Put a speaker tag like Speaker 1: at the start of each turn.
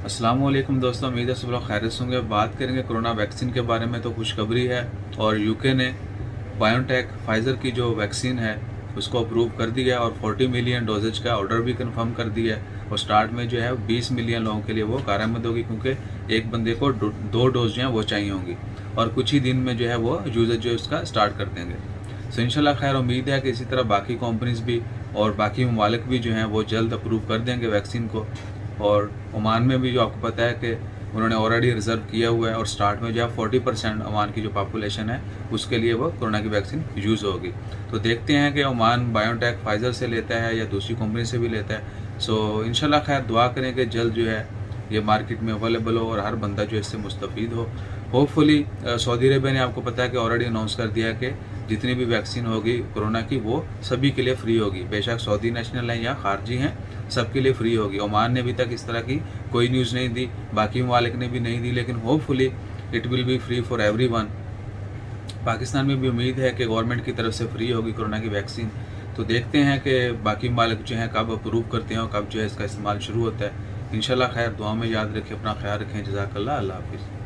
Speaker 1: अस्सलाम वालेकुम दोस्तों, उम्मीद है सब लोग खैरियत से होंगे। बात करेंगे कोरोना वैक्सीन के बारे में। तो खुशखबरी है और यूके ने बायोटेक फाइज़र की जो वैक्सीन है उसको अप्रूव कर दिया है और 40 मिलियन डोजेज का ऑर्डर भी कंफर्म कर दिया है। और स्टार्ट में जो है 20 मिलियन लोगों के लिए वो कारआमद होगी, क्योंकि एक बंदे को दो डोज जो हैं वो चाहिए होंगी और कुछ ही दिन में जो है वो यूज़र जो उसका स्टार्ट कर देंगे। सो इंशाल्लाह खैर, उम्मीद है कि इसी तरह बाकी कंपनीज भी और बाकी ममालिक भी जो हैं वो जल्द अप्रूव कर देंगे वैक्सीन को। और ओमान में भी जो आपको पता है कि उन्होंने ऑलरेडी रिज़र्व किया हुआ है और स्टार्ट में जो है 40% ओमान की जो पॉपुलेशन है उसके लिए वो कोरोना की वैक्सीन यूज़ होगी। तो देखते हैं कि ओमान बायोटेक फाइज़र से लेता है या दूसरी कंपनी से भी लेता है। सो इंशाल्लाह खैर दुआ करें कि जल्द जो है ये मार्केट में अवेलेबल हो और हर बंदा जो इससे मुस्तफ़ीद हो। होपफुली सऊदी अरेबिया ने आपको पता है कि ऑलरेडी अनाउंस कर दिया है कि जितनी भी वैक्सीन होगी कोरोना की वो सभी के लिए फ्री होगी, बेशक सऊदी नेशनल हैं या खारजी हैं, सबके लिए फ्री होगी। ओमान ने अभी तक इस तरह की कोई न्यूज़ नहीं दी, बाकी ममालिक ने भी नहीं दी, लेकिन hopefully it will be free for everyone. Pakistan में भी उम्मीद है कि गवर्नमेंट की तरफ से फ्री होगी कोरोना की वैक्सीन। तो देखते हैं कि बाकी ममालिक जो हैं कब अप्रूव करते हैं और कब जो है इसका इस्तेमाल शुरू होता है। इंशाल्लाह खैर दुआ में याद रखें, अपना ख्याल रखें। जज़ाकल्लाह, अल्लाह हाफ़िज़।